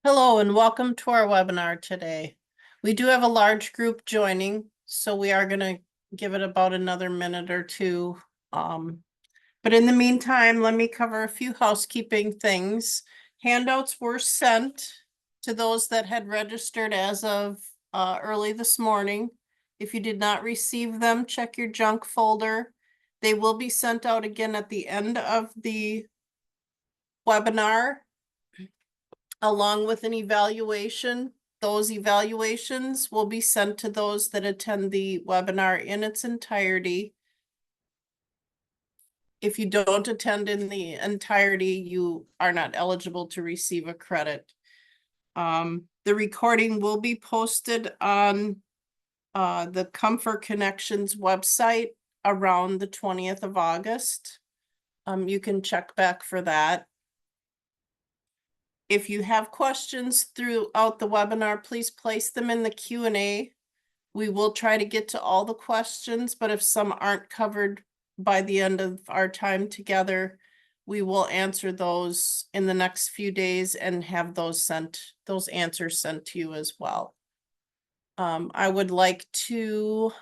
Hello and welcome to our webinar today. We do have a large group joining, so we are going to give it about another minute or two. But in the meantime, let me cover a few housekeeping things. Handouts were sent to those that had registered as of early this morning. If you did not receive them, check your junk folder. They will be sent out again at the end of the webinar, along with an evaluation. Those evaluations will be sent to those that attend the webinar in its entirety. If you don't attend in the entirety, you are not eligible to receive a credit. The recording will be posted on the ComforConnections website around the 20th of August. You can check back for that. If you have questions throughout the webinar, please place them in the Q&A. We will try to get to all the questions, but if some aren't covered by the end of our time together, we will answer those in the next few days and have those answers sent to you as well. I would like to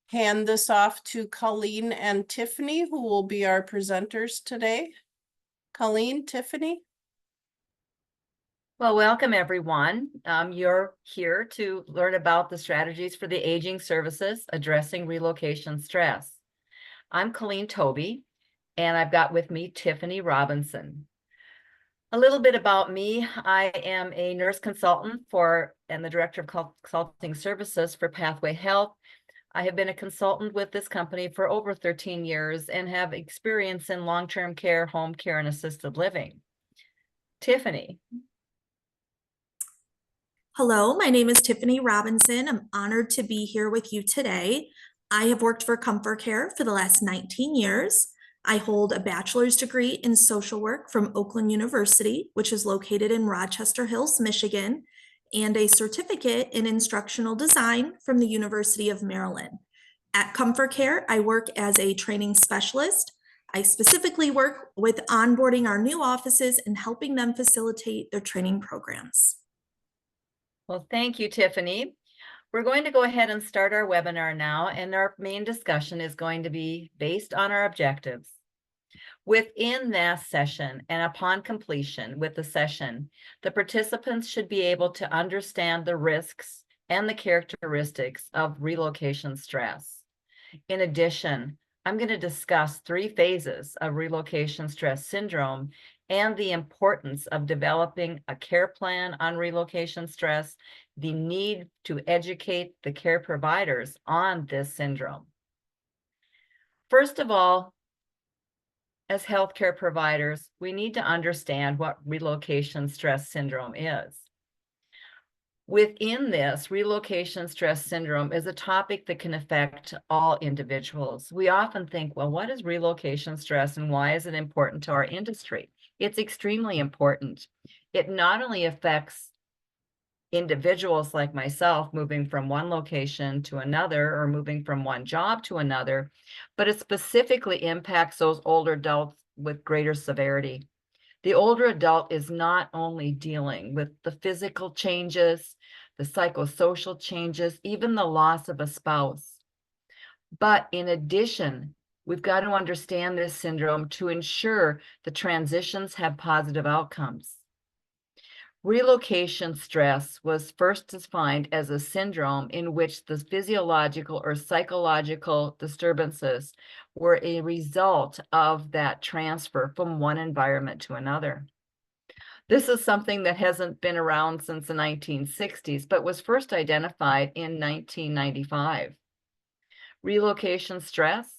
hand this off to Colleen and Tiffany, who will be our presenters today. Colleen, Tiffany? Well, welcome everyone. You're here to learn about the strategies for the aging services addressing relocation stress. I'm Colleen Toebe, and I've got with me Tiffany Robinson. A little bit about me. I am a nurse consultant and the director of consulting services for Pathway Health. I have been a consultant with this company for over 13 years and have experience in long-term care, home care, and assisted living. Tiffany. Hello, my name is Tiffany Robinson. I'm honored to be here with you today. I have worked for ComforCare for the last 19 years. I hold a bachelor's degree in social work from Oakland University, which is located in Rochester Hills, Michigan, and a certificate in instructional design from the University of Maryland. At ComforCare, I work as a training specialist. I specifically work with onboarding our new offices and helping them facilitate their training programs. Well, thank you, Tiffany. We're going to go ahead and start our webinar now, and our main discussion is going to be based on our objectives. Within that session and upon completion with the session, the participants should be able to understand the risks and the characteristics of relocation stress. In addition, I'm going to discuss 3 phases of relocation stress syndrome and the importance of developing a care plan on relocation stress, the need to educate the care providers on this syndrome. First of all, as healthcare providers, we need to understand what relocation stress syndrome is. Within this, relocation stress syndrome is a topic that can affect all individuals. We often think, well, what is relocation stress and why is it important to our industry? It's extremely important. It not only affects individuals like myself moving from one location to another or moving from one job to another, but it specifically impacts those older adults with greater severity. The older adult is not only dealing with the physical changes, the psychosocial changes, even the loss of a spouse. But in addition, we've got to understand this syndrome to ensure the transitions have positive outcomes. Relocation stress was first defined as a syndrome in which the physiological or psychological disturbances were a result of that transfer from one environment to another. This is something that hasn't been around since the 1960s, but was first identified in 1995. Relocation stress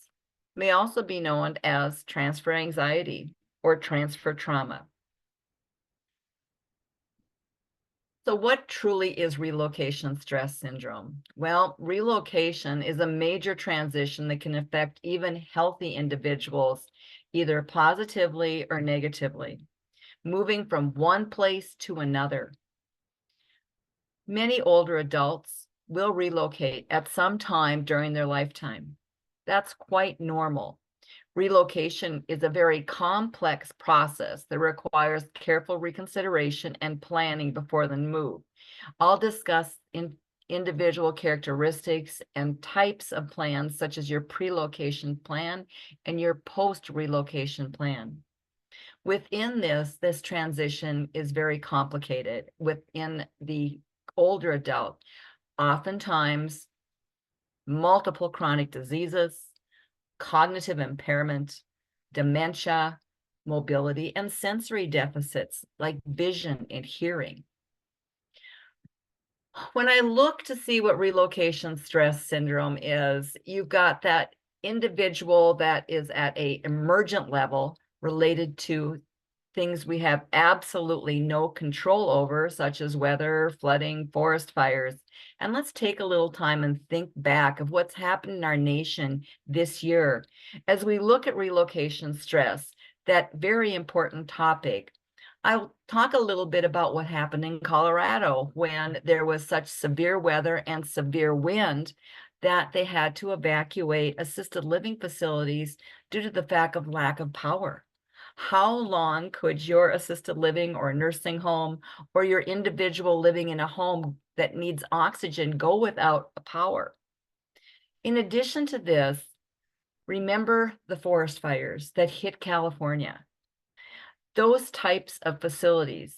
may also be known as transfer anxiety or transfer trauma. So what truly is relocation stress syndrome? Well, relocation is a major transition that can affect even healthy individuals, either positively or negatively, moving from one place to another. Many older adults will relocate at some time during their lifetime. That's quite normal. relocation is a very complex process that requires careful reconsideration and planning before the move. I'll discuss individual characteristics and types of plans, such as your pre-location plan and your post-relocation plan. Within this transition is very complicated. Within the older adult, oftentimes multiple chronic diseases, cognitive impairment, dementia, mobility, and sensory deficits like vision and hearing. When I look to see what relocation stress syndrome is, you've got that individual that is at an emergent level related to things we have absolutely no control over, such as weather, flooding, forest fires. And let's take a little time and think back of what's happened in our nation this year. As we look at relocation stress, that very important topic, I'll talk a little bit about what happened in Colorado when there was such severe weather and severe wind that they had to evacuate assisted living facilities due to the fact of lack of power. How long could your assisted living or nursing home or your individual living in a home that needs oxygen go without power? In addition to this, remember the forest fires that hit California. Those types of facilities,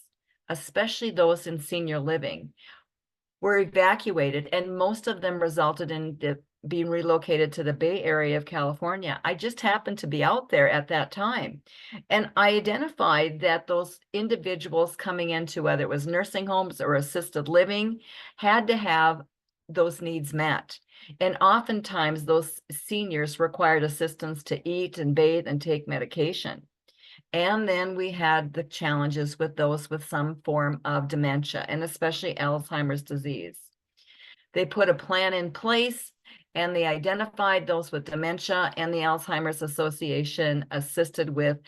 especially those in senior living, were evacuated, and most of them resulted in being relocated to the Bay Area of California. I just happened to be out there at that time, and I identified that those individuals coming into, whether it was nursing homes or assisted living, had to have those needs met. And oftentimes those seniors required assistance to eat and bathe and take medication. And then we had the challenges with those with some form of dementia, and especially Alzheimer's disease. They put a plan in place and they identified those with dementia, and the Alzheimer's Association assisted with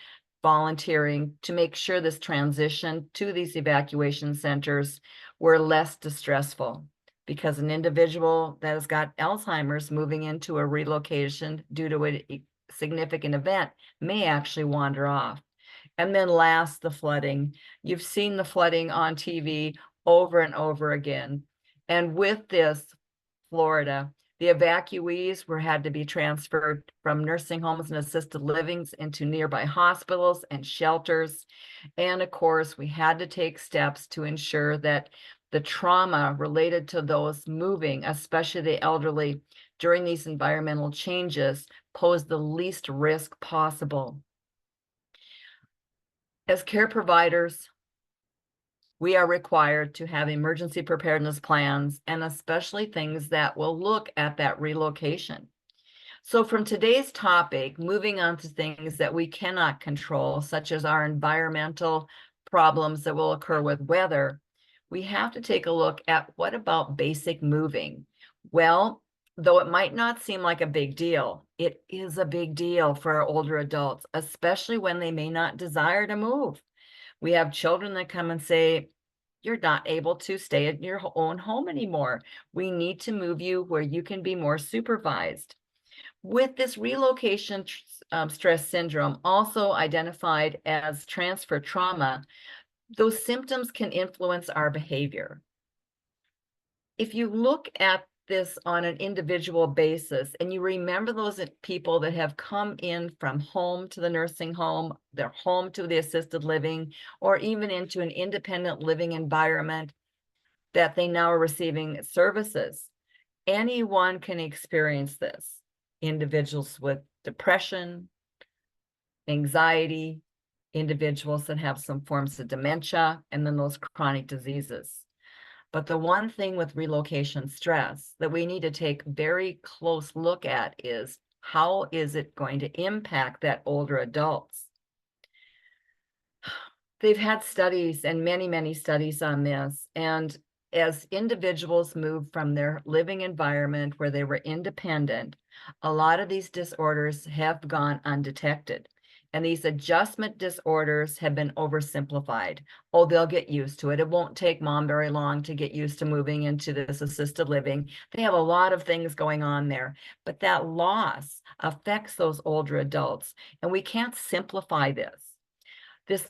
volunteering to make sure this transition to these evacuation centers were less distressful, because an individual that has got Alzheimer's moving into a relocation due to a significant event may actually wander off. And then last, the flooding. You've seen the flooding on TV over and over again. And with this, Florida, the evacuees had to be transferred from nursing homes and assisted livings into nearby hospitals and shelters. And of course, we had to take steps to ensure that the trauma related to those moving, especially the elderly, during these environmental changes, posed the least risk possible. As care providers, we are required to have emergency preparedness plans, and especially things that will look at that relocation. So from today's topic, moving on to things that we cannot control, such as our environmental problems that will occur with weather, we have to take a look at what about basic moving? Well, though it might not seem like a big deal, it is a big deal for our older adults, especially when they may not desire to move. We have children that come and say, you're not able to stay at your own home anymore. We need to move you where you can be more supervised. With this relocation stress syndrome, also identified as transfer trauma, those symptoms can influence our behavior. If you look at this on an individual basis, and you remember those people that have come in from home to the nursing home, their home to the assisted living, or even into an independent living environment that they now are receiving services, anyone can experience this. Individuals with depression, anxiety, individuals that have some forms of dementia, and then those chronic diseases. But the one thing with relocation stress that we need to take a very close look at is, how is it going to impact that older adults? They've had studies, and many, many studies on this. And as individuals move from their living environment where they were independent, a lot of these disorders have gone undetected. And these adjustment disorders have been oversimplified. Oh, they'll get used to it. It won't take mom very long to get used to moving into this assisted living. They have a lot of things going on there, but that loss affects those older adults. And we can't simplify this. This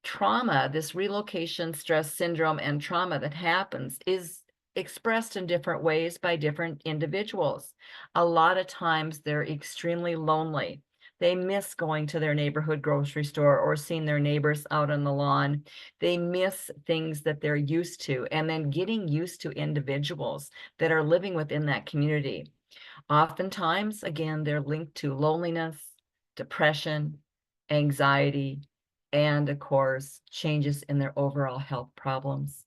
trauma, this relocation stress syndrome and trauma that happens is expressed in different ways by different individuals. A lot of times they're extremely lonely. They miss going to their neighborhood grocery store or seeing their neighbors out on the lawn. They miss things that they're used to, and then getting used to individuals that are living within that community. Oftentimes, again, they're linked to loneliness, depression, anxiety, and of course, changes in their overall health problems.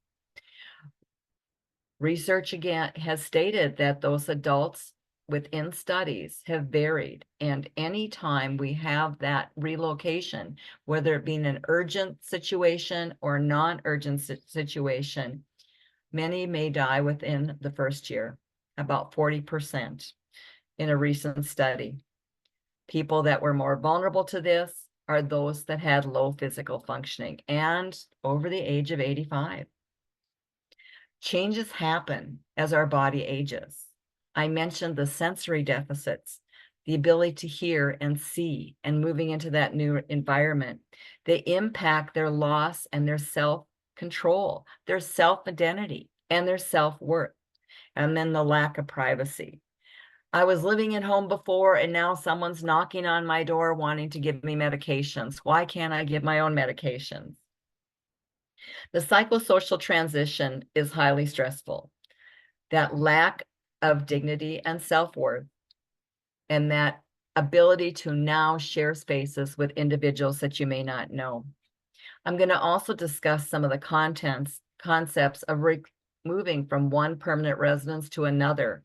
Research again has stated that those adults within studies have varied, and anytime we have that relocation, whether it be in an urgent situation or non-urgent situation, many may die within the first year, about 40% in a recent study. People that were more vulnerable to this are those that had low physical functioning and over the age of 85. Changes happen as our body ages. I mentioned the sensory deficits, the ability to hear and see, and moving into that new environment. They impact their loss and their self-control, their self-identity, and their self-worth. And then the lack of privacy. I was living at home before, and now someone's knocking on my door wanting to give me medications. Why can't I give my own medications? The psychosocial transition is highly stressful. That lack of dignity and self-worth, and that ability to now share spaces with individuals that you may not know. I'm going to also discuss some of the concepts of moving from one permanent residence to another.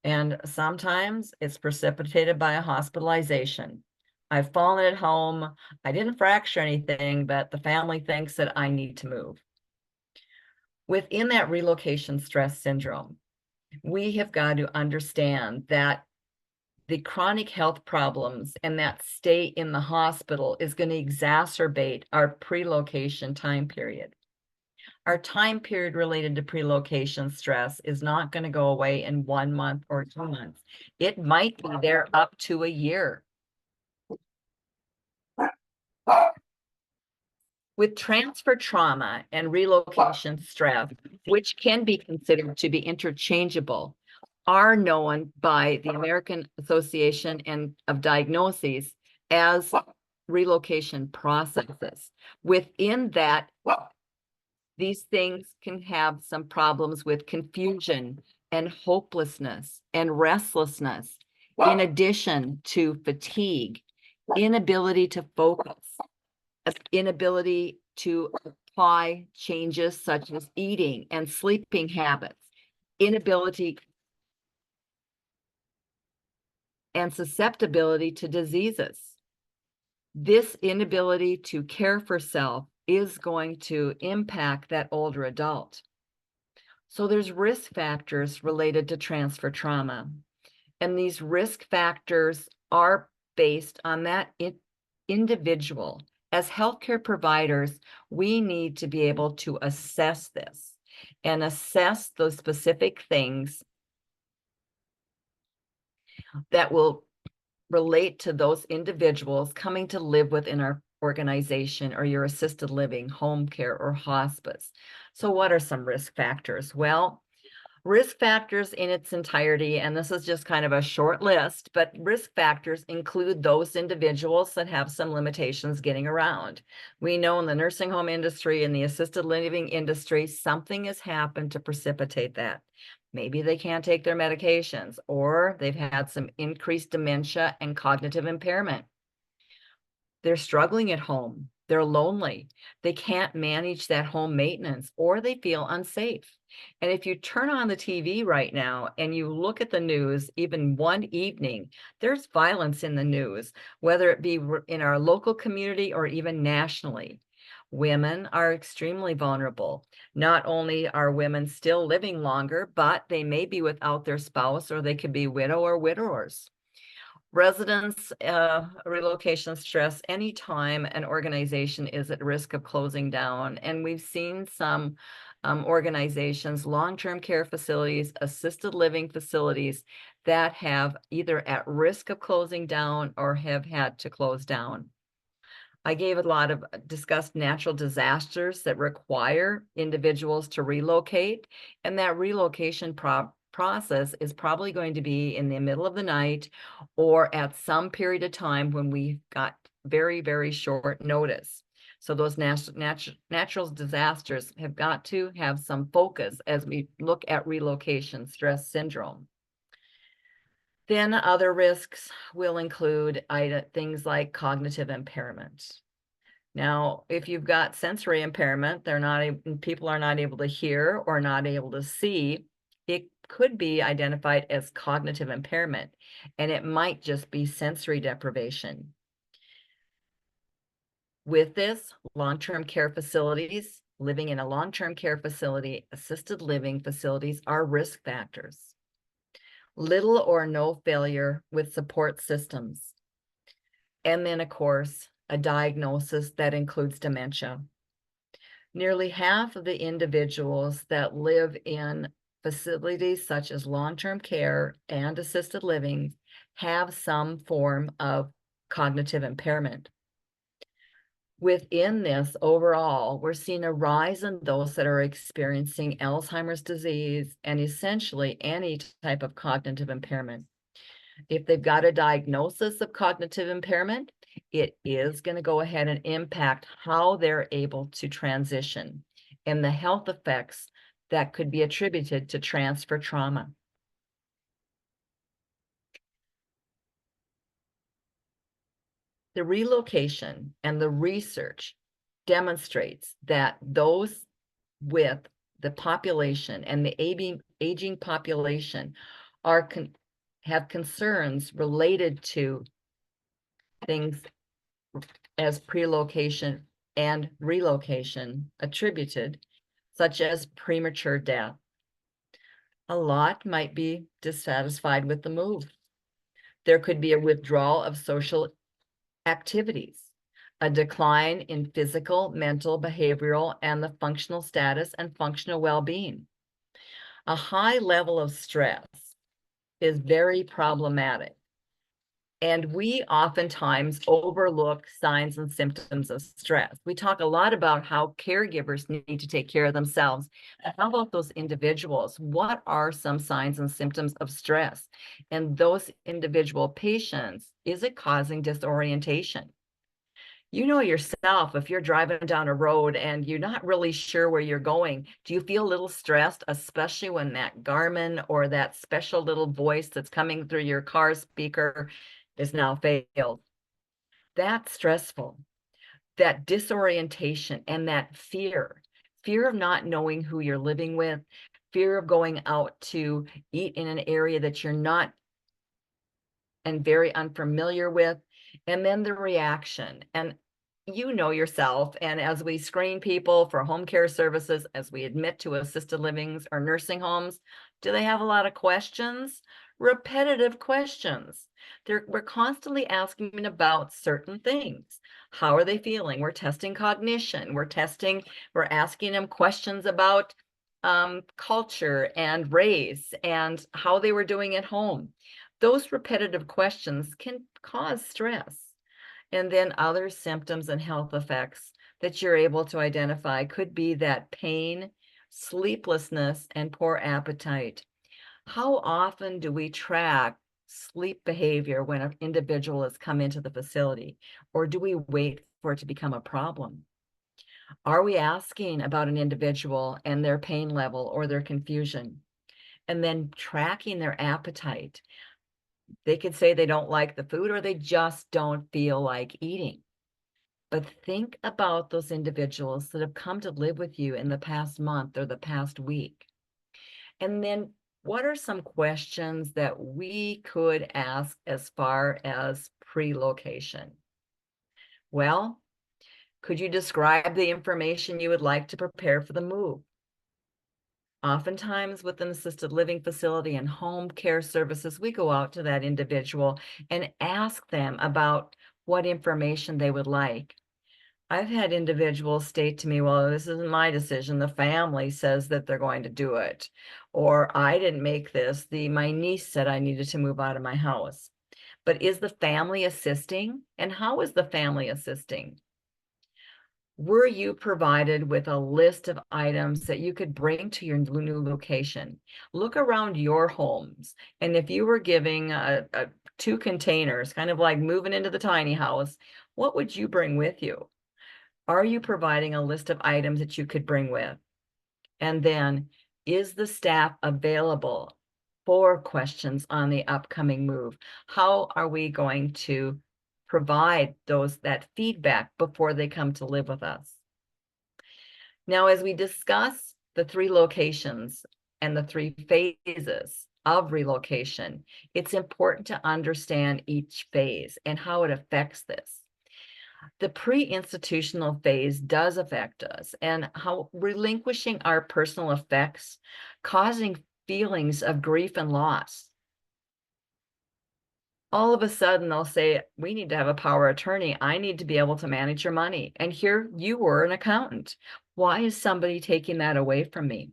And sometimes it's precipitated by a hospitalization. I've fallen at home. I didn't fracture anything, but the family thinks that I need to move. Within that relocation stress syndrome, we have got to understand that the chronic health problems and that stay in the hospital is going to exacerbate our pre-location time period. Our time period related to pre-location stress is not going to go away in 1 month or 2 months. It might be there up to a year. With transfer trauma and relocation stress, which can be considered to be interchangeable, are known by the American Association of Diagnoses as relocation processes. Within that, these things can have some problems with confusion and hopelessness and restlessness, in addition to fatigue, inability to focus, inability to apply changes such as eating and sleeping habits, inability and susceptibility to diseases. This inability to care for self is going to impact that older adult. So there's risk factors related to transfer trauma. And these risk factors are based on that individual. As healthcare providers, we need to be able to assess this and assess those specific things that will relate to those individuals coming to live within our organization or your assisted living, home care, or hospice. So what are some risk factors? Well, risk factors in its entirety, and this is just kind of a short list, but risk factors include those individuals that have some limitations getting around. We know in the nursing home industry and the assisted living industry, something has happened to precipitate that. Maybe they can't take their medications, or they've had some increased dementia and cognitive impairment. They're struggling at home. They're lonely. They can't manage that home maintenance, or they feel unsafe. And if you turn on the TV right now and you look at the news, even one evening, there's violence in the news, whether it be in our local community or even nationally. Women are extremely vulnerable. Not only are women still living longer, but they may be without their spouse, or they could be widow or widowers. Residents, relocation stress, anytime an organization is at risk of closing down. And we've seen some organizations, long-term care facilities, assisted living facilities that have either at risk of closing down or have had to close down. I gave a lot of discussed natural disasters that require individuals to relocate, and that relocation process is probably going to be in the middle of the night or at some period of time when we've got very, very short notice. So those natural disasters have got to have some focus as we look at relocation stress syndrome. Then other risks will include things like cognitive impairment. Now, if you've got sensory impairment, people are not able to hear or not able to see, it could be identified as cognitive impairment, and it might just be sensory deprivation. With this, long-term care facilities, living in a long-term care facility, assisted living facilities are risk factors. Little or no failure with support systems. And then, of course, a diagnosis that includes dementia. Nearly half of the individuals that live in facilities such as long-term care and assisted living have some form of cognitive impairment. Within this, overall, we're seeing a rise in those that are experiencing Alzheimer's disease and essentially any type of cognitive impairment. If they've got a diagnosis of cognitive impairment, it is going to go ahead and impact how they're able to transition and the health effects that could be attributed to transfer trauma. The relocation and the research demonstrates that those with the population and the aging population have concerns related to things as pre-location and relocation attributed, such as premature death. A lot might be dissatisfied with the move. There could be a withdrawal of social activities, a decline in physical, mental, behavioral, and the functional status and functional well-being. A high level of stress is very problematic. And we oftentimes overlook signs and symptoms of stress. We talk a lot about how caregivers need to take care of themselves. How about those individuals? What are some signs and symptoms of stress? And those individual patients, is it causing disorientation? You know yourself, if you're driving down a road and you're not really sure where you're going, do you feel a little stressed, especially when that Garmin or that special little voice that's coming through your car speaker is now failed? That's stressful. That disorientation and that fear of not knowing who you're living with, fear of going out to eat in an area that you're not and very unfamiliar with, and then the reaction. And you know yourself, and as we screen people for home care services, as we admit to assisted livings or nursing homes, do they have a lot of questions? Repetitive questions. We're constantly asking about certain things. How are they feeling? We're testing cognition. We're asking them questions about culture and race and how they were doing at home. Those repetitive questions can cause stress. And then other symptoms and health effects that you're able to identify could be that pain, sleeplessness, and poor appetite. How often do we track sleep behavior when an individual has come into the facility? Or do we wait for it to become a problem? Are we asking about an individual and their pain level or their confusion? And then tracking their appetite. They could say they don't like the food or they just don't feel like eating. But think about those individuals that have come to live with you in the past month or the past week. And then what are some questions that we could ask as far as pre-location? Well, could you describe the information you would like to prepare for the move? Oftentimes with an assisted living facility and home care services, we go out to that individual and ask them about what information they would like. I've had individuals state to me, well, this isn't my decision. The family says that they're going to do it. Or I didn't make this. My niece said I needed to move out of my house. But is the family assisting? And how is the family assisting? Were you provided with a list of items that you could bring to your new location? Look around your homes. And if you were giving 2 containers, kind of like moving into the tiny house, what would you bring with you? Are you providing a list of items that you could bring with? And then, is the staff available for questions on the upcoming move? How are we going to provide that feedback before they come to live with us? Now, as we discuss the 3 locations and the 3 phases of relocation, it's important to understand each phase and how it affects this. The pre-institutional phase does affect us, and how relinquishing our personal effects, causing feelings of grief and loss. All of a sudden, they'll say, we need to have a power of attorney. I need to be able to manage your money. And here you were an accountant. Why is somebody taking that away from me?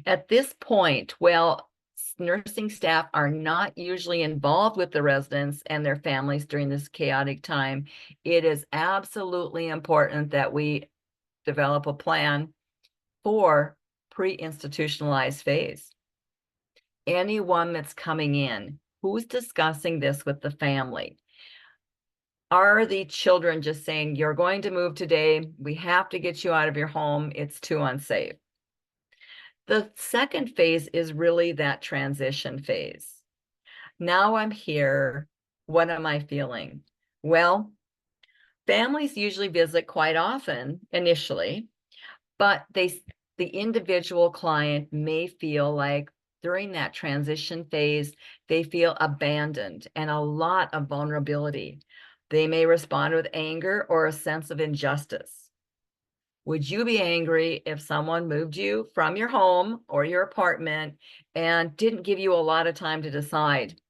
At this point, well, nursing staff are not usually involved with the residents and their families during this chaotic time. It is absolutely important that we develop a plan for pre-institutionalized phase. Anyone that's coming in, who's discussing this with the family? Are the children just saying, you're going to move today, we have to get you out of your home, it's too unsafe? The second phase is really that transition phase. Now I'm here, what am I feeling? Well, families usually visit quite often initially, but the individual client may feel like during that transition phase, they feel abandoned and a lot of vulnerability. They may respond with anger or a sense of injustice. Would you be angry if someone moved you from your home or your apartment and didn't give you a lot of time to decide?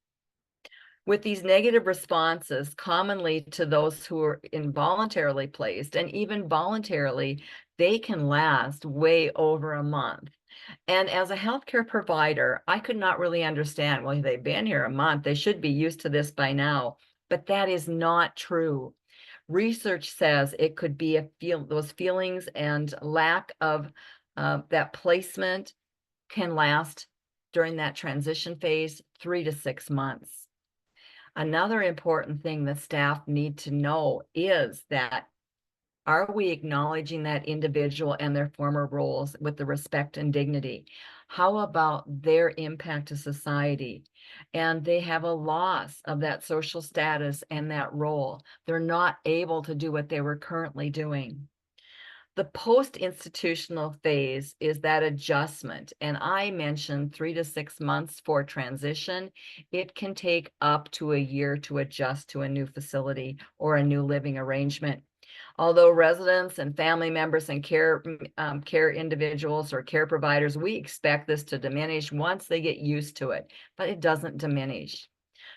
With these negative responses, commonly to those who are involuntarily placed and even voluntarily, they can last way over a month. And as a healthcare provider, I could not really understand, well, they've been here a month, they should be used to this by now, but that is not true. Research says it could be those feelings and lack of that placement can last during that transition phase 3 to 6 months. Another important thing that staff need to know is that, are we acknowledging that individual and their former roles with the respect and dignity? How about their impact to society? And they have a loss of that social status and that role. They're not able to do what they were currently doing. The post-institutional phase is that adjustment. And I mentioned 3 to 6 months for transition. It can take up to a year to adjust to a new facility or a new living arrangement. Although residents and family members and care individuals or care providers, we expect this to diminish once they get used to it, but it doesn't diminish.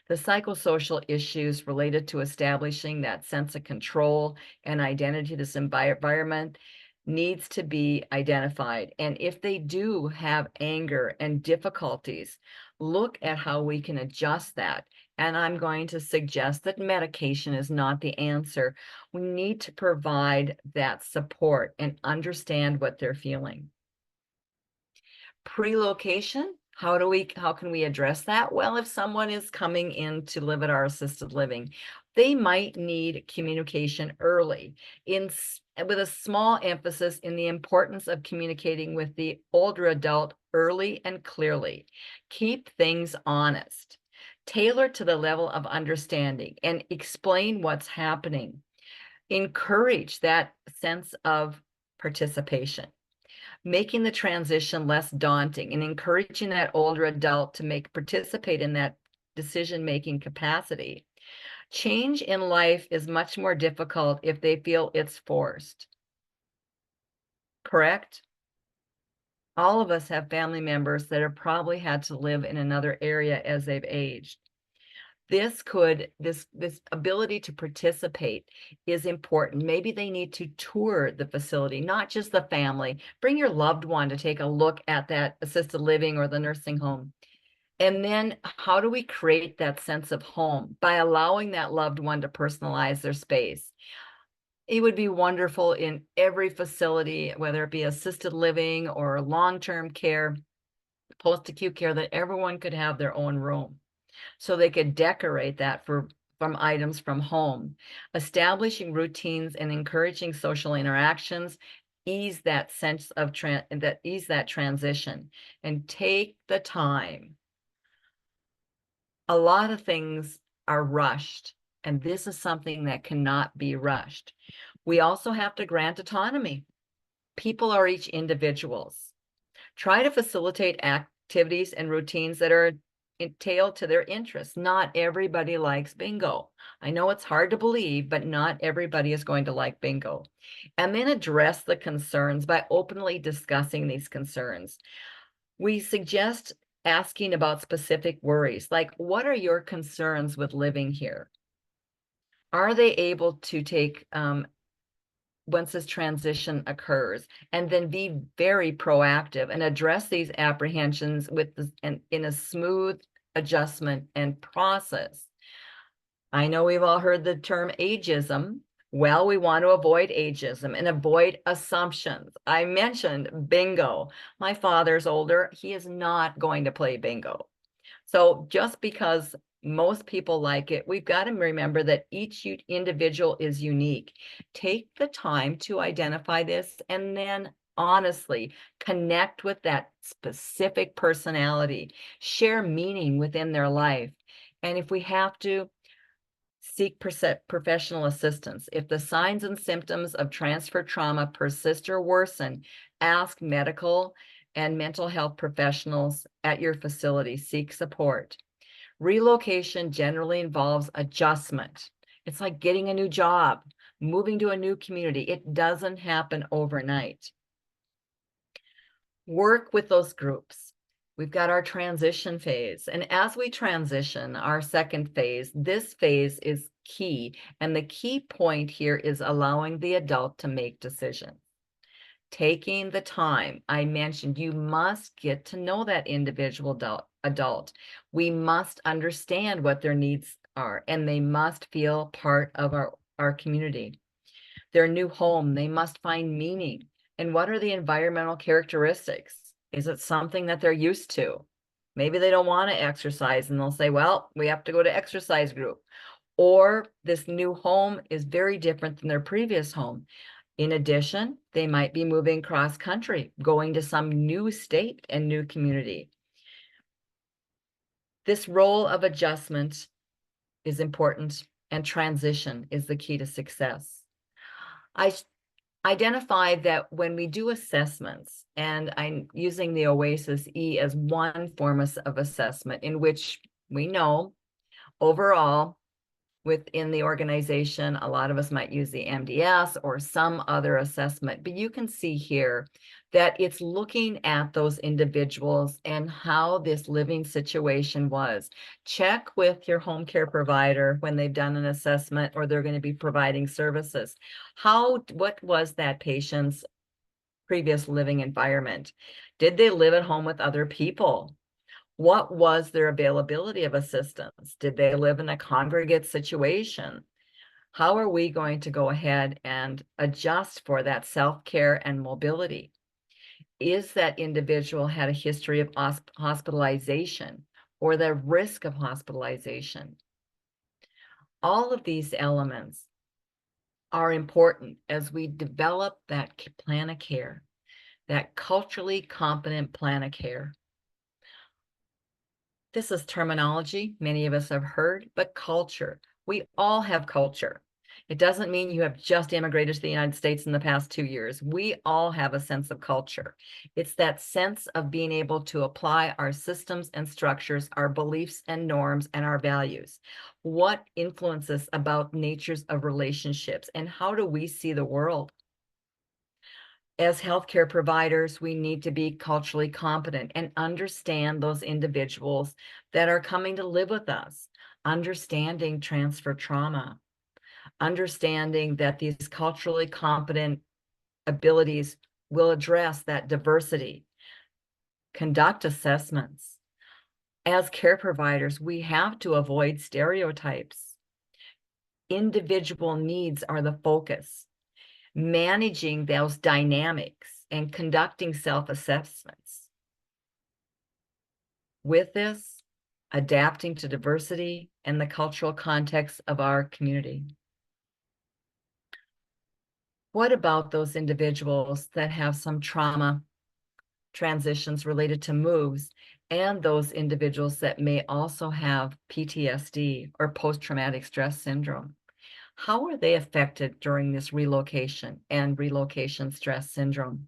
The psychosocial issues related to establishing that sense of control and identity to this environment needs to be identified. And if they do have anger and difficulties, look at how we can adjust that. And I'm going to suggest that medication is not the answer. We need to provide that support and understand what they're feeling. Pre-location, how can we address that? Well, if someone is coming in to live at our assisted living, they might need communication early with a small emphasis in the importance of communicating with the older adult early and clearly. Keep things honest. Tailor to the level of understanding and explain what's happening. Encourage that sense of participation, making the transition less daunting and encouraging that older adult to participate in that decision-making capacity. Change in life is much more difficult if they feel it's forced. Correct? All of us have family members that have probably had to live in another area as they've aged. This ability to participate is important. Maybe they need to tour the facility, not just the family. Bring your loved one to take a look at that assisted living or the nursing home. And then how do we create that sense of home? By allowing that loved one to personalize their space. It would be wonderful in every facility, whether it be assisted living or long-term care, post-acute care, that everyone could have their own room. So they could decorate that from items from home. Establishing routines and encouraging social interactions ease that sense of transition, and take the time. A lot of things are rushed, and this is something that cannot be rushed. We also have to grant autonomy. People are each individuals. Try to facilitate activities and routines that are entailed to their interests. Not everybody likes bingo. I know it's hard to believe, but not everybody is going to like bingo. And then address the concerns by openly discussing these concerns. We suggest asking about specific worries, like, what are your concerns with living here? Are they able to take once this transition occurs, and then be very proactive and address these apprehensions in a smooth adjustment and process. I know we've all heard the term ageism. Well, we want to avoid ageism and avoid assumptions. I mentioned bingo. My father's older. He is not going to play bingo. So just because most people like it, we've got to remember that each individual is unique. Take the time to identify this, and then honestly connect with that specific personality, share meaning within their life. And if we have to, seek professional assistance. If the signs and symptoms of transfer trauma persist or worsen, ask medical and mental health professionals at your facility. Seek support. Relocation generally involves adjustment. It's like getting a new job, moving to a new community. It doesn't happen overnight. Work with those groups. We've got our transition phase. And as we transition, our second phase, this phase is key. And the key point here is allowing the adult to make decisions. Taking the time. I mentioned you must get to know that individual adult. We must understand what their needs are, and they must feel part of our community. Their new home, they must find meaning. And what are the environmental characteristics? Is it something that they're used to? Maybe they don't want to exercise, and they'll say, well, we have to go to exercise group. Or this new home is very different than their previous home. In addition, they might be moving cross country, going to some new state and new community. This role of adjustment is important, and transition is the key to success. I identified that when we do assessments, and I'm using the OASIS E as one form of assessment, in which we know overall within the organization, a lot of us might use the MDS or some other assessment, but you can see here that it's looking at those individuals and how this living situation was. Check with your home care provider when they've done an assessment or they're going to be providing services. What was that patient's previous living environment? Did they live at home with other people? What was their availability of assistance? Did they live in a congregate situation? How are we going to go ahead and adjust for that self-care and mobility? Is that individual had a history of hospitalization or the risk of hospitalization? All of these elements are important as we develop that plan of care, that culturally competent plan of care. This is terminology many of us have heard, but culture. We all have culture. It doesn't mean you have just immigrated to the United States in the past 2 years. We all have a sense of culture. It's that sense of being able to apply our systems and structures, our beliefs and norms, and our values. What influences about natures of relationships, and how do we see the world? As healthcare providers, we need to be culturally competent and understand those individuals that are coming to live with us, understanding transfer trauma, understanding that these culturally competent abilities will address that diversity, conduct assessments. As care providers, we have to avoid stereotypes. Individual needs are the focus. Managing those dynamics and conducting self-assessments. With this, adapting to diversity and the cultural context of our community. What about those individuals that have some trauma transitions related to moves, and those individuals that may also have PTSD or post-traumatic stress syndrome? How are they affected during this relocation and relocation stress syndrome?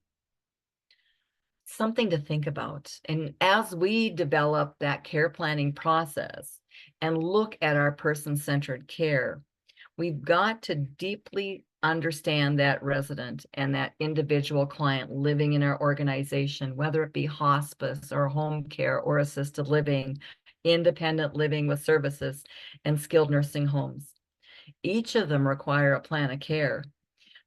Something to think about. And as we develop that care planning process and look at our person-centered care, we've got to deeply understand that resident and that individual client living in our organization, whether it be hospice or home care or assisted living, independent living with services, and skilled nursing homes. Each of them require a plan of care.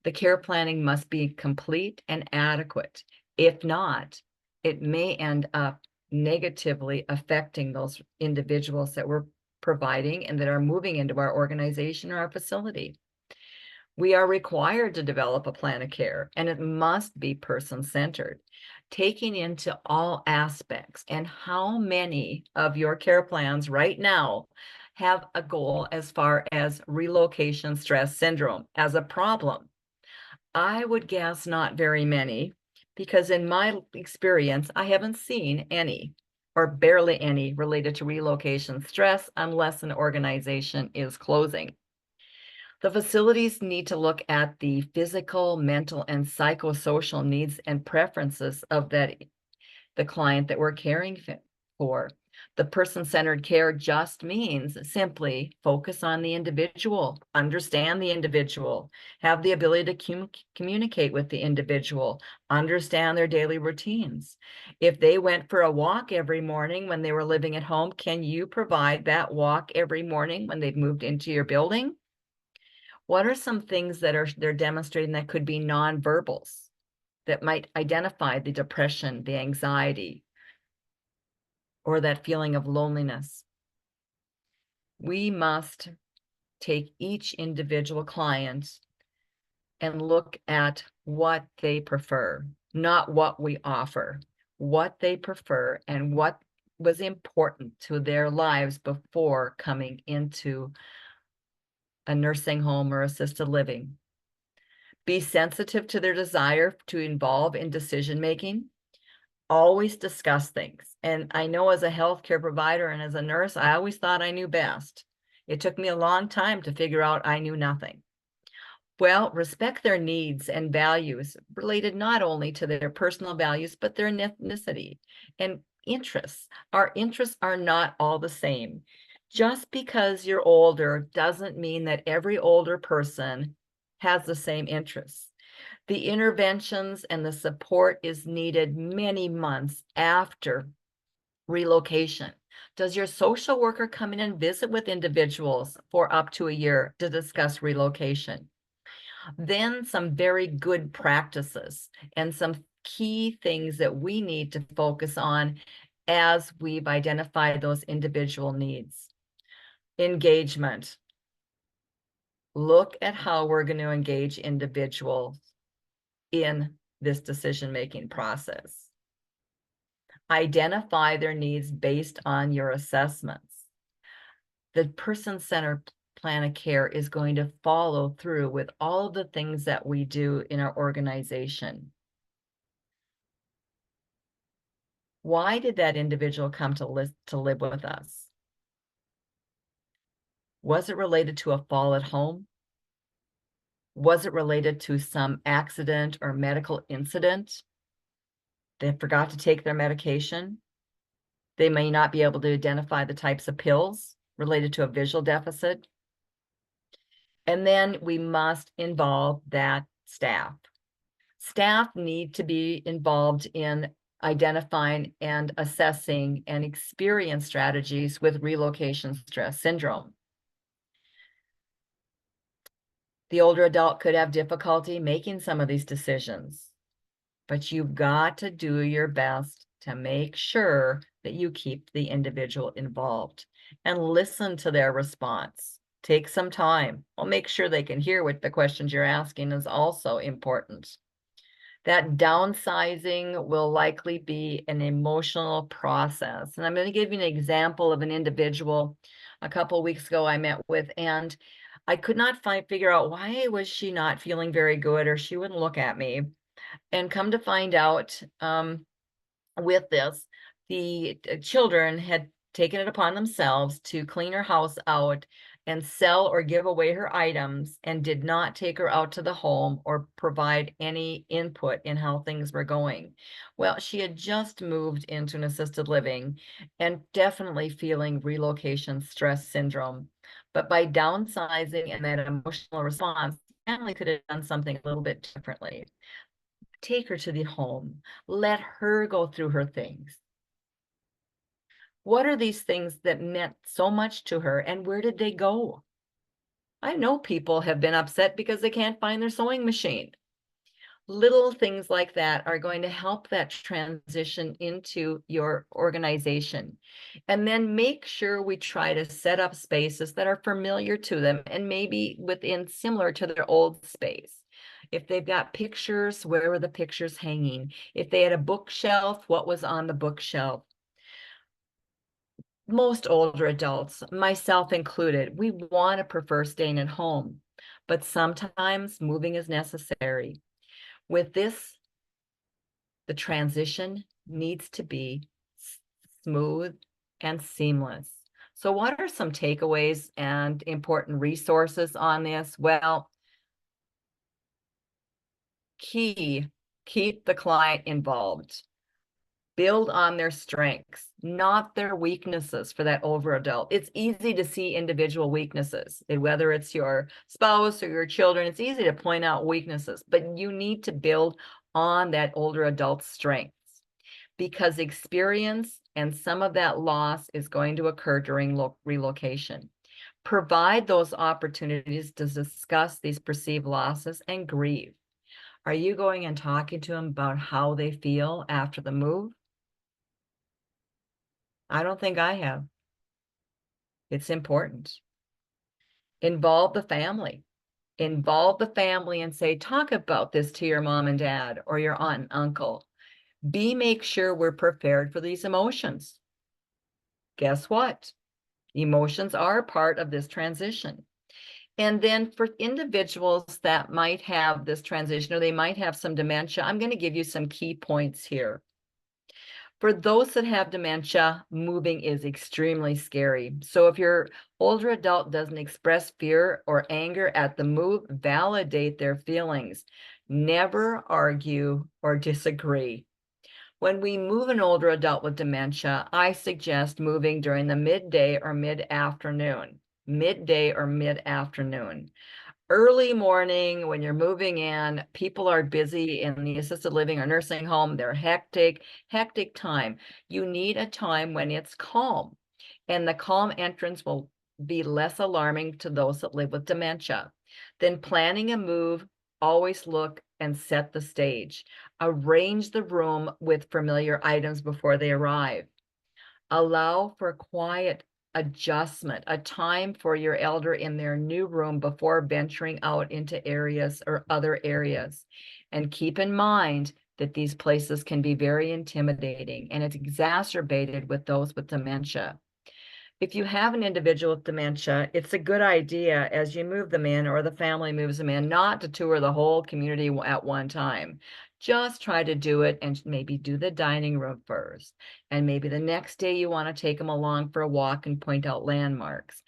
The care planning must be complete and adequate. If not, it may end up negatively affecting those individuals that we're providing and that are moving into our organization or our facility. We are required to develop a plan of care, and it must be person-centered, taking into all aspects. And how many of your care plans right now have a goal as far as relocation stress syndrome as a problem? I would guess not very many, because in my experience, I haven't seen any or barely any related to relocation stress unless an organization is closing. The facilities need to look at the physical, mental, and psychosocial needs and preferences of the client that we're caring for. The person-centered care just means simply focus on the individual, understand the individual, have the ability to communicate with the individual, understand their daily routines. If they went for a walk every morning when they were living at home, can you provide that walk every morning when they've moved into your building? What are some things that they're demonstrating that could be nonverbals that might identify the depression, the anxiety, or that feeling of loneliness? We must take each individual client and look at what they prefer, not what we offer, what they prefer and what was important to their lives before coming into a nursing home or assisted living. Be sensitive to their desire to involve in decision-making. Always discuss things. And I know as a healthcare provider and as a nurse, I always thought I knew best. It took me a long time to figure out I knew nothing. Well, respect their needs and values related not only to their personal values, but their ethnicity and interests. Our interests are not all the same. Just because you're older doesn't mean that every older person has the same interests. The interventions and the support is needed many months after relocation. Does your social worker come in and visit with individuals for up to a year to discuss relocation? Then some very good practices and some key things that we need to focus on as we've identified those individual needs. Engagement. Look at how we're going to engage individuals in this decision-making process. Identify their needs based on your assessments. The person-centered plan of care is going to follow through with all of the things that we do in our organization. Why did that individual come to live with us? Was it related to a fall at home? Was it related to some accident or medical incident? They forgot to take their medication. They may not be able to identify the types of pills related to a visual deficit. And then we must involve that staff. Staff need to be involved in identifying and assessing and experience strategies with relocation stress syndrome. The older adult could have difficulty making some of these decisions, but you've got to do your best to make sure that you keep the individual involved and listen to their response. Take some time. Well, make sure they can hear what the questions you're asking is also important. That downsizing will likely be an emotional process. And I'm going to give you an example of an individual a couple of weeks ago I met with, and I could not figure out why was she not feeling very good, or she wouldn't look at me. And come to find out, with this, the children had taken it upon themselves to clean her house out and sell or give away her items, and did not take her out to the home or provide any input in how things were going. Well, she had just moved into an assisted living and definitely feeling relocation stress syndrome. But by downsizing and that emotional response, the family could have done something a little bit differently. Take her to the home. Let her go through her things. What are these things that meant so much to her, and where did they go? I know people have been upset because they can't find their sewing machine. Little things like that are going to help that transition into your organization. And then make sure we try to set up spaces that are familiar to them and maybe within similar to their old space. If they've got pictures, where were the pictures hanging? If they had a bookshelf, what was on the bookshelf? Most older adults, myself included, we want to prefer staying at home, but sometimes moving is necessary. With this, the transition needs to be smooth and seamless. So what are some takeaways and important resources on this? Well, keep the client involved. Build on their strengths, not their weaknesses for that older adult. It's easy to see individual weaknesses, whether it's your spouse or your children. It's easy to point out weaknesses, but you need to build on that older adult's strengths, because experience and some of that loss is going to occur during relocation. Provide those opportunities to discuss these perceived losses and grieve. Are you going and talking to them about how they feel after the move? I don't think I have. It's important. Involve the family. Involve the family and say, talk about this to your mom and dad or your aunt and uncle. Make sure we're prepared for these emotions. Guess what? Emotions are part of this transition. And then for individuals that might have this transition, or they might have some dementia, I'm going to give you some key points here. For those that have dementia, moving is extremely scary. So if your older adult doesn't express fear or anger at the move, validate their feelings. Never argue or disagree. When we move an older adult with dementia, I suggest moving during the midday or mid-afternoon. Midday or mid-afternoon. Early morning, when you're moving in, people are busy in the assisted living or nursing home. They're hectic time. You need a time when it's calm, and the calm entrance will be less alarming to those that live with dementia. Then planning a move, always look and set the stage. Arrange the room with familiar items before they arrive. Allow for quiet adjustment, a time for your elder in their new room before venturing out into areas or other areas. And keep in mind that these places can be very intimidating, and it's exacerbated with those with dementia. If you have an individual with dementia, it's a good idea as you move them in, or the family moves them in, not to tour the whole community at one time. Just try to do it and maybe do the dining room first. And maybe the next day you want to take them along for a walk and point out landmarks.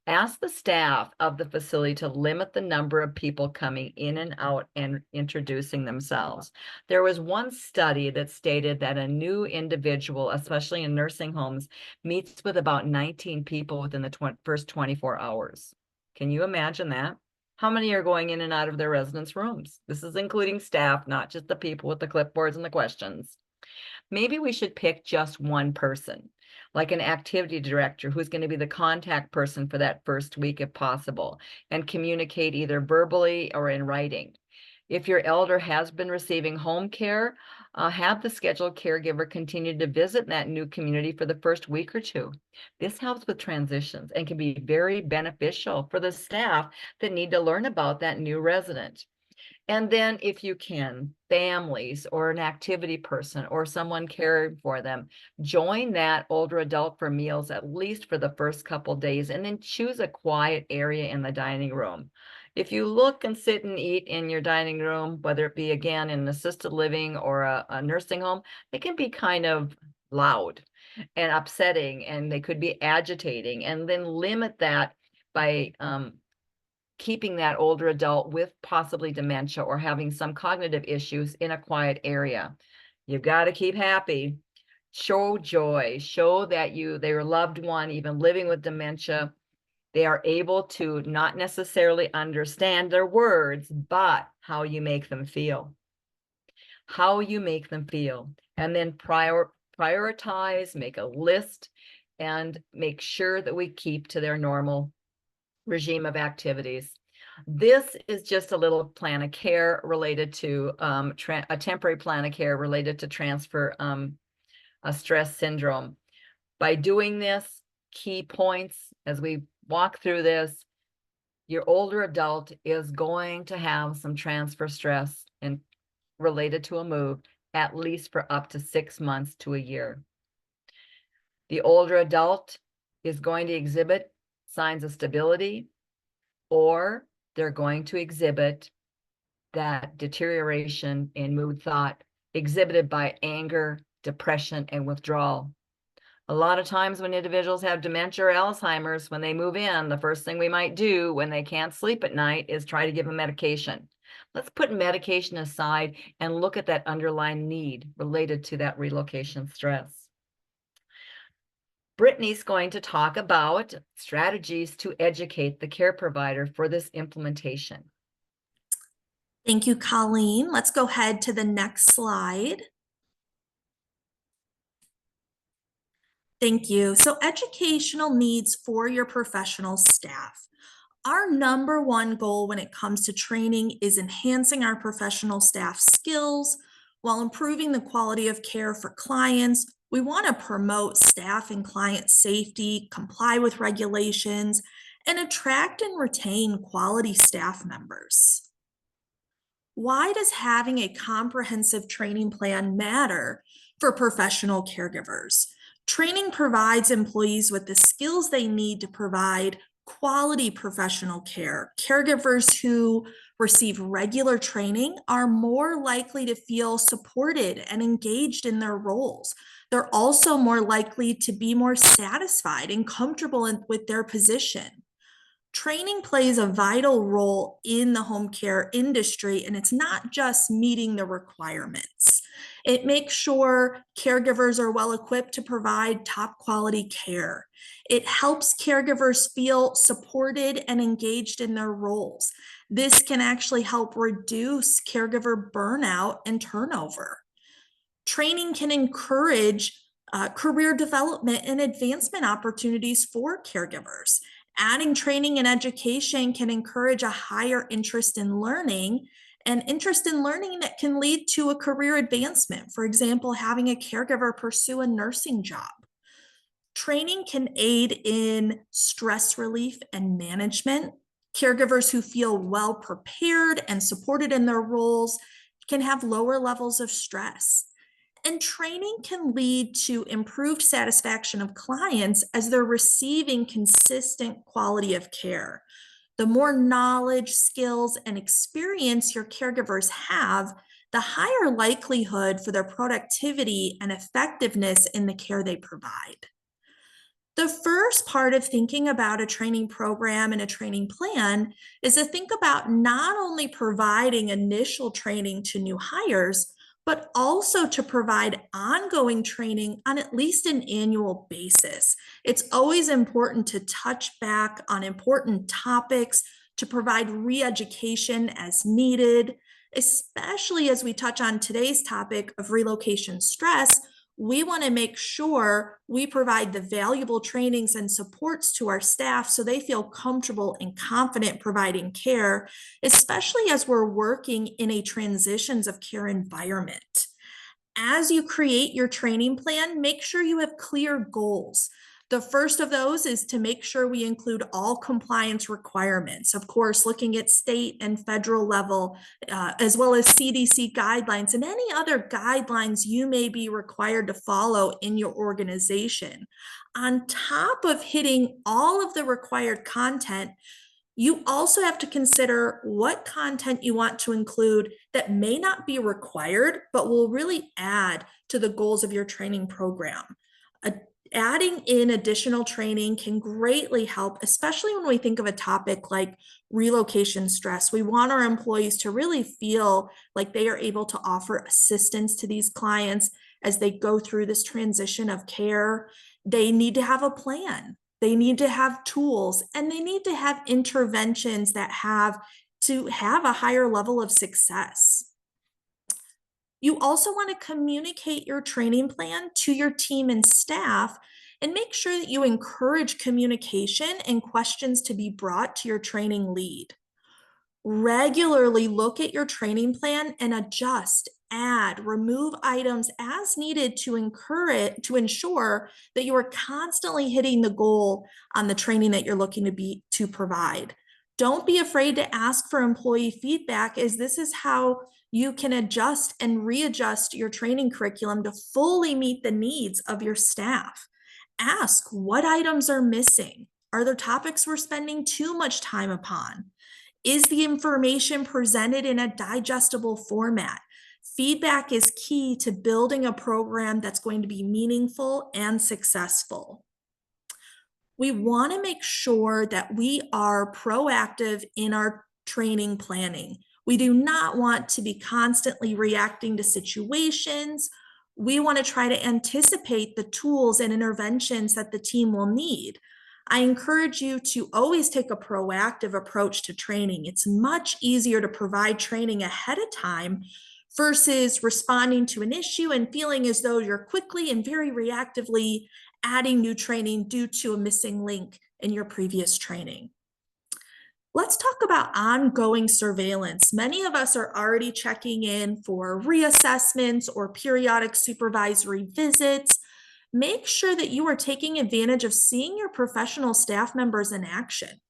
Ask the staff of the facility to limit the number of people coming in and out and introducing themselves. There was one study that stated that a new individual, especially in nursing homes, meets with about 19 people within the first 24 hours. Can you imagine that? How many are going in and out of their residence rooms? This is including staff, not just the people with the clipboards and the questions. Maybe we should pick just one person, like an activity director who's going to be the contact person for that first week if possible, and communicate either verbally or in writing. If your elder has been receiving home care, have the scheduled caregiver continue to visit that new community for the first week or two. This helps with transitions and can be very beneficial for the staff that need to learn about that new resident. And then if you can, families or an activity person or someone caring for them, join that older adult for meals at least for the first couple days, and then choose a quiet area in the dining room. If you look and sit and eat in your dining room, whether it be again in an assisted living or a nursing home, it can be kind of loud and upsetting, and they could be agitating, and then limit that by keeping that older adult with possibly dementia or having some cognitive issues in a quiet area. You've got to keep happy, show joy, show that their loved one, even living with dementia, they are able to not necessarily understand their words, but how you make them feel. How you make them feel. And then prioritize, make a list, and make sure that we keep to their normal regime of activities. This is just a little plan of care related to a temporary plan of care related to transfer stress syndrome. By doing this, key points as we walk through this, your older adult is going to have some transfer stress and related to a move, at least for up to 6 months to a year. The older adult is going to exhibit signs of stability, or they're going to exhibit that deterioration in mood thought exhibited by anger, depression, and withdrawal. A lot of times when individuals have dementia or Alzheimer's, when they move in, the first thing we might do when they can't sleep at night is try to give them medication. Let's put medication aside and look at that underlying need related to that relocation stress. Brittany's going to talk about strategies to educate the care provider for this implementation. Thank you, Colleen. Let's go ahead to the next slide. Thank you. So educational needs for your professional staff. Our number one goal when it comes to training is enhancing our professional staff skills while improving the quality of care for clients. We want to promote staff and client safety, comply with regulations, and attract and retain quality staff members. Why does having a comprehensive training plan matter for professional caregivers? Training provides employees with the skills they need to provide quality professional care. Caregivers who receive regular training are more likely to feel supported and engaged in their roles. They're also more likely to be more satisfied and comfortable with their position. Training plays a vital role in the home care industry, and it's not just meeting the requirements. It makes sure caregivers are well equipped to provide top quality care. It helps caregivers feel supported and engaged in their roles. This can actually help reduce caregiver burnout and turnover. Training can encourage career development and advancement opportunities for caregivers. Adding training and education can encourage a higher interest in learning, and interest in learning that can lead to a career advancement. For example, having a caregiver pursue a nursing job. Training can aid in stress relief and management. Caregivers who feel well prepared and supported in their roles can have lower levels of stress. And training can lead to improved satisfaction of clients as they're receiving consistent quality of care. The more knowledge, skills, and experience your caregivers have, the higher likelihood for their productivity and effectiveness in the care they provide. The first part of thinking about a training program and a training plan is to think about not only providing initial training to new hires, but also to provide ongoing training on at least an annual basis. It's always important to touch back on important topics to provide re-education as needed, especially as we touch on today's topic of relocation stress. We want to make sure we provide the valuable trainings and supports to our staff so they feel comfortable and confident providing care, especially as we're working in a transitions of care environment. As you create your training plan, make sure you have clear goals. The first of those is to make sure we include all compliance requirements. Of course, looking at state and federal level, as well as CDC guidelines and any other guidelines you may be required to follow in your organization. On top of hitting all of the required content, you also have to consider what content you want to include that may not be required, but will really add to the goals of your training program. Adding in additional training can greatly help, especially when we think of a topic like relocation stress. We want our employees to really feel like they are able to offer assistance to these clients as they go through this transition of care. They need to have a plan. They need to have tools, and they need to have interventions that have a higher level of success. You also want to communicate your training plan to your team and staff, and make sure that you encourage communication and questions to be brought to your training lead. Regularly look at your training plan and adjust, add, remove items as needed to ensure that you are constantly hitting the goal on the training that you're looking to provide. Don't be afraid to ask for employee feedback, as this is how you can adjust and readjust your training curriculum to fully meet the needs of your staff. Ask what items are missing. Are there topics we're spending too much time upon? Is the information presented in a digestible format? Feedback is key to building a program that's going to be meaningful and successful. We want to make sure that we are proactive in our training planning. We do not want to be constantly reacting to situations. We want to try to anticipate the tools and interventions that the team will need. I encourage you to always take a proactive approach to training. It's much easier to provide training ahead of time versus responding to an issue and feeling as though you're quickly and very reactively adding new training due to a missing link in your previous training. Let's talk about ongoing surveillance. Many of us are already checking in for reassessments or periodic supervisory visits. Make sure that you are taking advantage of seeing your professional staff members in action.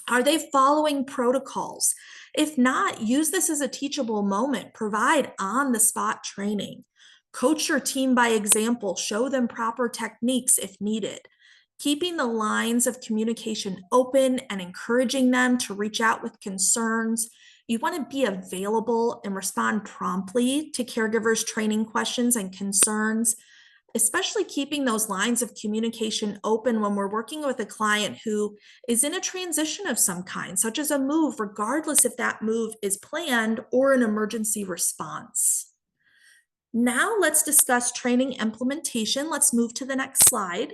Are they following protocols? If not, use this as a teachable moment. Provide on-the-spot training. Coach your team by example. Show them proper techniques if needed. Keeping the lines of communication open and encouraging them to reach out with concerns. You want to be available and respond promptly to caregivers' training questions and concerns, especially keeping those lines of communication open when we're working with a client who is in a transition of some kind, such as a move, regardless if that move is planned or an emergency response. Now let's discuss training implementation. Let's move to the next slide.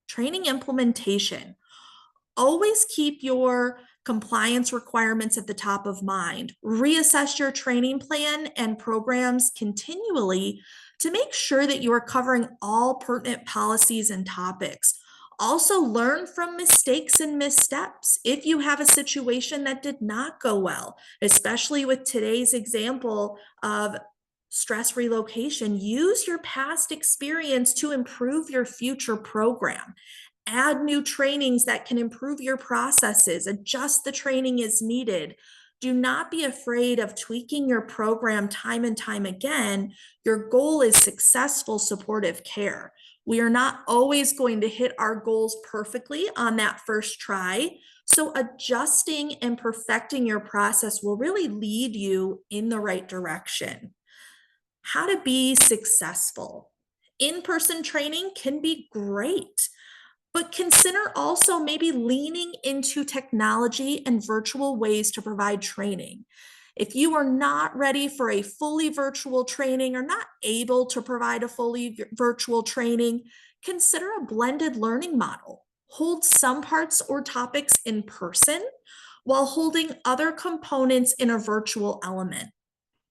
Training implementation. Always keep your compliance requirements at the top of mind. Reassess your training plan and programs continually to make sure that you are covering all pertinent policies and topics. Also, learn from mistakes and missteps. If you have a situation that did not go well, especially with today's example of stress relocation, use your past experience to improve your future program. Add new trainings that can improve your processes. Adjust the training as needed. Do not be afraid of tweaking your program time and time again. Your goal is successful supportive care. We are not always going to hit our goals perfectly on that first try. So adjusting and perfecting your process will really lead you in the right direction. How to be successful. In-person training can be great, but consider also maybe leaning into technology and virtual ways to provide training. If you are not ready for a fully virtual training or not able to provide a fully virtual training, consider a blended learning model. Hold some parts or topics in person while holding other components in a virtual element.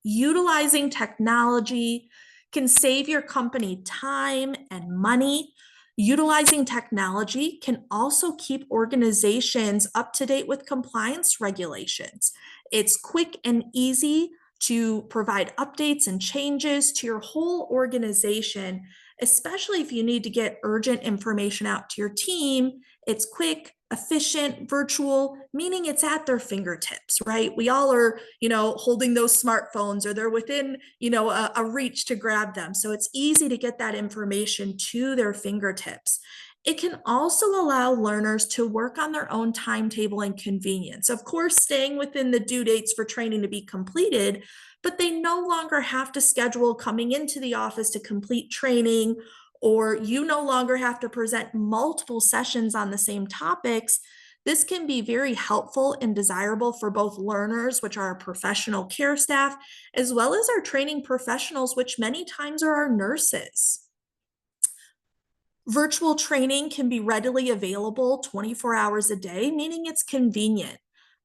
Utilizing technology can save your company time and money. Utilizing technology can also keep organizations up to date with compliance regulations. It's quick and easy to provide updates and changes to your whole organization, especially if you need to get urgent information out to your team. It's quick, efficient, virtual, meaning it's at their fingertips, right? We all are, holding those smartphones, or they're within, a reach to grab them. So it's easy to get that information to their fingertips. It can also allow learners to work on their own timetable and convenience. Of course, staying within the due dates for training to be completed, but they no longer have to schedule coming into the office to complete training, or you no longer have to present multiple sessions on the same topics. This can be very helpful and desirable for both learners, which are our professional care staff, as well as our training professionals, which many times are our nurses. Virtual training can be readily available 24 hours a day, meaning it's convenient.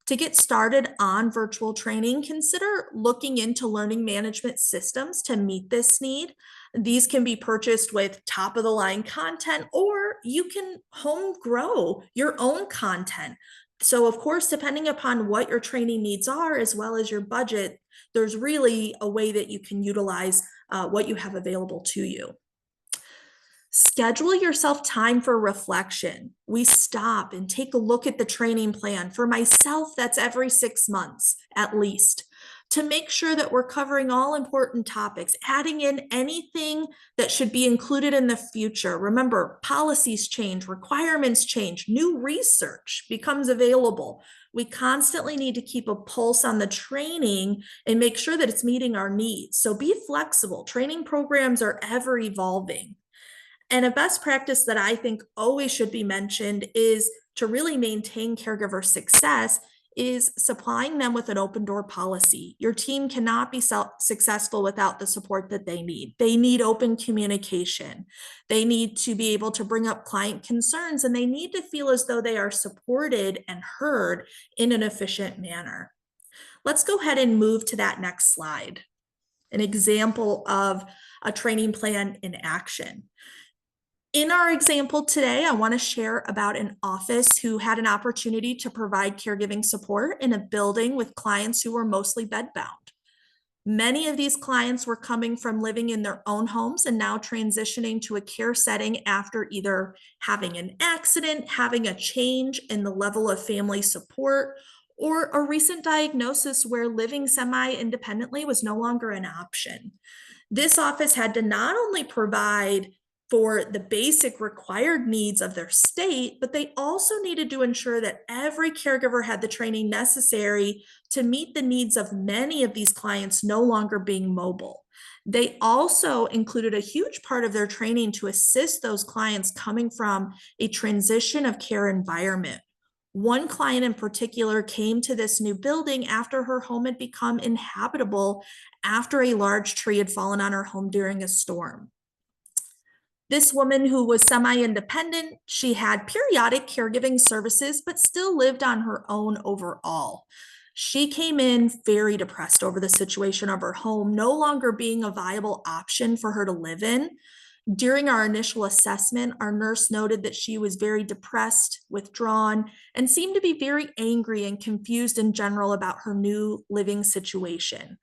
To get started on virtual training, consider looking into learning management systems to meet this need. These can be purchased with top-of-the-line content, or you can home grow your own content. So, of course, depending upon what your training needs are, as well as your budget, there's really a way that you can utilize what you have available to you. Schedule yourself time for reflection. We stop and take a look at the training plan. For myself, that's every 6 months at least, to make sure that we're covering all important topics, adding in anything that should be included in the future. Remember, policies change, requirements change, new research becomes available. We constantly need to keep a pulse on the training and make sure that it's meeting our needs. So be flexible. Training programs are ever evolving. And a best practice that I think always should be mentioned is to really maintain caregiver success is supplying them with an open door policy. Your team cannot be successful without the support that they need. They need open communication. They need to be able to bring up client concerns, and they need to feel as though they are supported and heard in an efficient manner. Let's go ahead and move to that next slide. An example of a training plan in action. In our example today, I want to share about an office who had an opportunity to provide caregiving support in a building with clients who were mostly bedbound. Many of these clients were coming from living in their own homes and now transitioning to a care setting after either having an accident, having a change in the level of family support, or a recent diagnosis where living semi-independently was no longer an option. This office had to not only provide for the basic required needs of their state, but they also needed to ensure that every caregiver had the training necessary to meet the needs of many of these clients no longer being mobile. They also included a huge part of their training to assist those clients coming from a transition of care environment. One client in particular came to this new building after her home had become inhabitable after a large tree had fallen on her home during a storm. This woman, who was semi-independent, she had periodic caregiving services, but still lived on her own overall. She came in very depressed over the situation of her home, no longer being a viable option for her to live in. During our initial assessment, our nurse noted that she was very depressed, withdrawn, and seemed to be very angry and confused in general about her new living situation.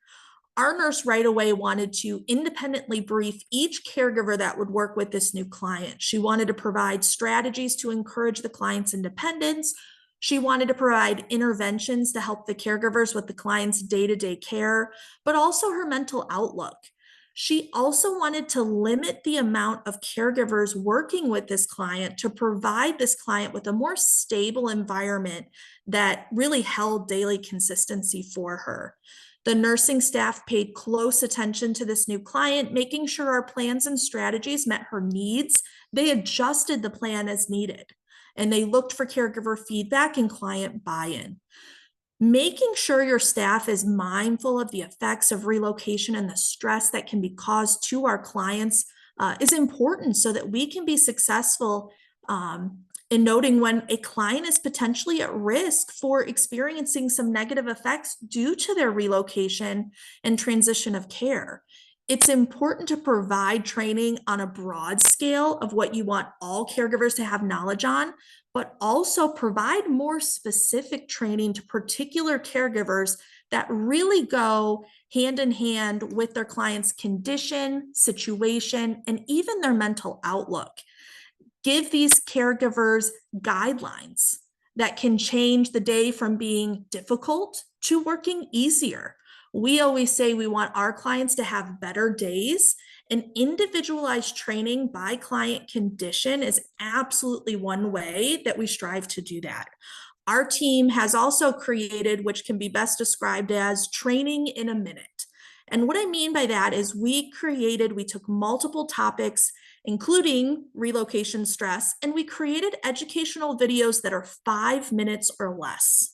Our nurse right away wanted to independently brief each caregiver that would work with this new client. She wanted to provide strategies to encourage the client's independence. She wanted to provide interventions to help the caregivers with the client's day-to-day care, but also her mental outlook. She also wanted to limit the amount of caregivers working with this client to provide this client with a more stable environment that really held daily consistency for her. The nursing staff paid close attention to this new client, making sure our plans and strategies met her needs. They adjusted the plan as needed, and they looked for caregiver feedback and client buy-in. Making sure your staff is mindful of the effects of relocation and the stress that can be caused to our clients is important so that we can be successful in noting when a client is potentially at risk for experiencing some negative effects due to their relocation and transition of care. It's important to provide training on a broad scale of what you want all caregivers to have knowledge on, but also provide more specific training to particular caregivers that really go hand in hand with their client's condition, situation, and even their mental outlook. Give these caregivers guidelines that can change the day from being difficult to working easier. We always say we want our clients to have better days, and individualized training by client condition is absolutely one way that we strive to do that. Our team has also created, which can be best described as training in a minute. And what I mean by that is we took multiple topics, including relocation stress, and we created educational videos that are 5 minutes or less.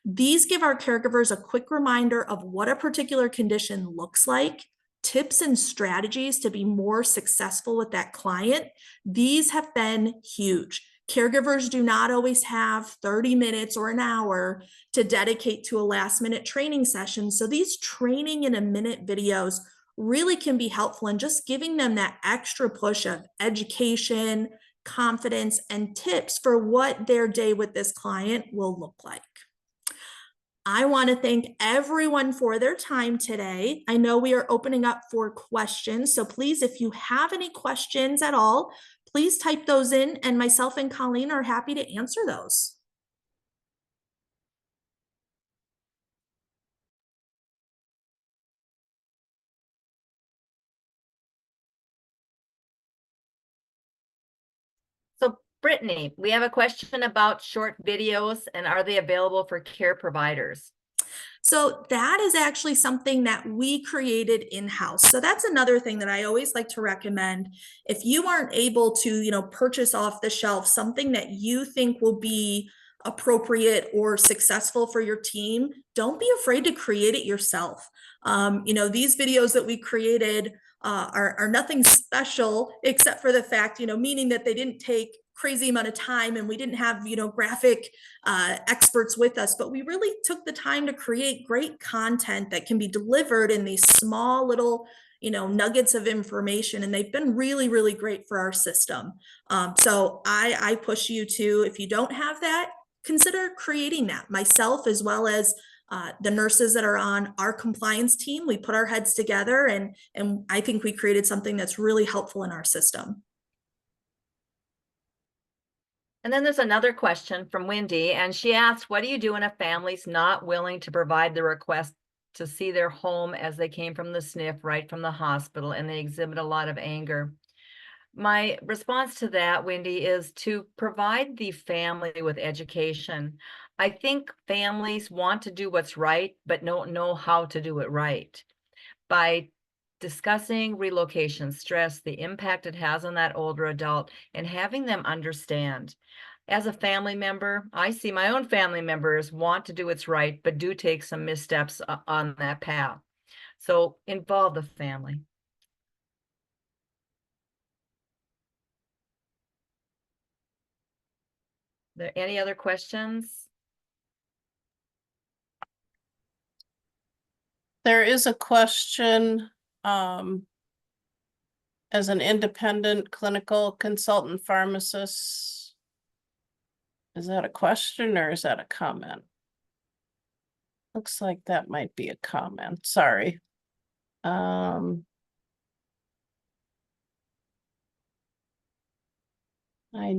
These give our caregivers a quick reminder of what a particular condition looks like, tips and strategies to be more successful with that client. These have been huge. Caregivers do not always have 30 minutes or an hour to dedicate to a last-minute training session. So these training in a minute videos really can be helpful in just giving them that extra push of education, confidence, and tips for what their day with this client will look like. I want to thank everyone for their time today. I know we are opening up for questions, so please, if you have any questions at all, please type those in, and myself and Colleen are happy to answer those. So Brittany, we have a question about short videos, and are they available for care providers? So that is actually something that we created in-house. So that's another thing that I always like to recommend. If you aren't able to, purchase off the shelf something that you think will be appropriate or successful for your team, don't be afraid to create it yourself. These videos that we created are nothing special except for the fact, meaning that they didn't take crazy amount of time and we didn't have, graphic experts with us, but we really took the time to create great content that can be delivered in these small little nuggets of information, and they've been really, really great for our system. So I push you to, if you don't have that, consider creating that. Myself, as well as the nurses that are on our compliance team, we put our heads together, and I think we created something that's really helpful in our system. And then there's another question from Wendy, and she asked, what do you do when a family's not willing to provide the request to see their home as they came from the SNF right from the hospital and they exhibit a lot of anger? My response to that, Wendy, is to provide the family with education. I think families want to do what's right, but don't know how to do it right. By discussing relocation stress, the impact it has on that older adult, and having them understand. As a family member, I see my own family members want to do what's right, but do take some missteps on that path. So involve the family. There any other questions? There is a question, as an independent clinical consultant pharmacist. Is that a question or is that a comment? Looks like that might be a comment. Sorry. I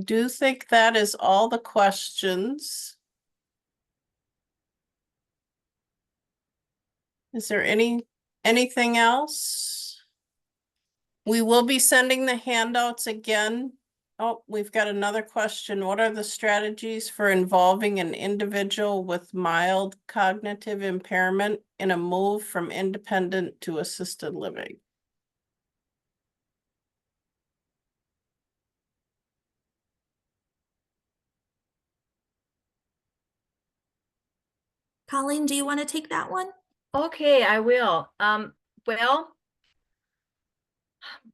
do think that is all the questions. Is there anything else? We will be sending the handouts again. Oh, we've got another question. What are the strategies for involving an individual with mild cognitive impairment in a move from independent to assisted living? Colleen, do you want to take that one? Okay, I will. Well,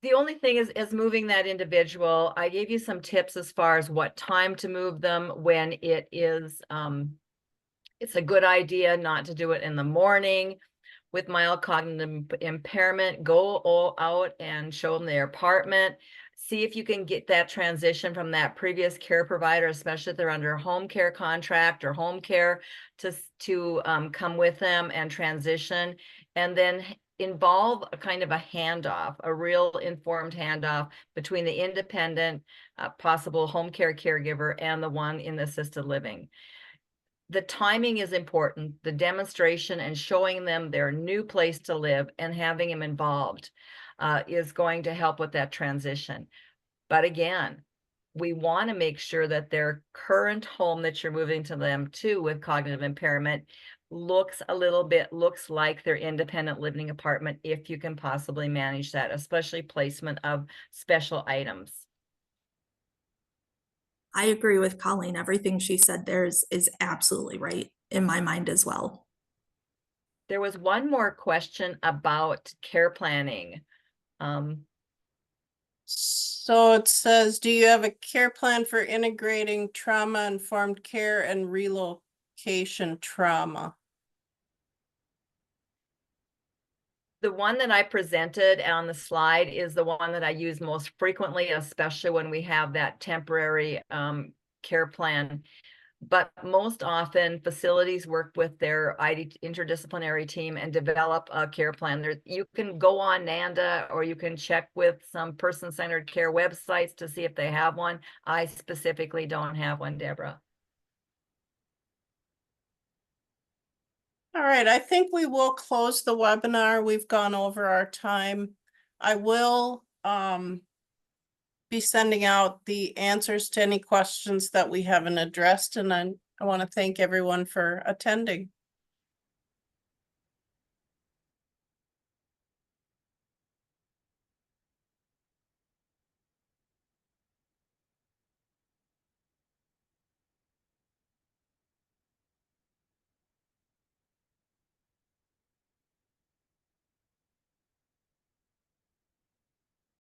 The only thing is moving that individual. I gave you some tips as far as what time to move them, when it is, it's a good idea not to do it in the morning. With mild cognitive impairment, go out and show them their apartment. See if you can get that transition from that previous care provider, especially if they're under home care contract or home care, to come with them and transition, and then involve a kind of a handoff, a real informed handoff between the independent possible home care caregiver and the one in the assisted living. The timing is important, the demonstration and showing them their new place to live and having them involved is going to help with that transition. But again, we want to make sure that their current home that you're moving to them to with cognitive impairment looks like their independent living apartment, if you can possibly manage that, especially placement of special items. I agree with Colleen. Everything she said there is absolutely right in my mind as well. There was one more question about care planning. So it says, do you have a care plan for integrating trauma-informed care and relocation trauma? The one that I presented on the slide is the one that I use most frequently, especially when we have that temporary care plan. But most often facilities work with their interdisciplinary team and develop a care plan. You can go on NANDA, or you can check with some person-centered care websites to see if they have one. I specifically don't have one, Deborah. All right, I think we will close the webinar. We've gone over our time. I will be sending out the answers to any questions that we haven't addressed, and I want to thank everyone for attending.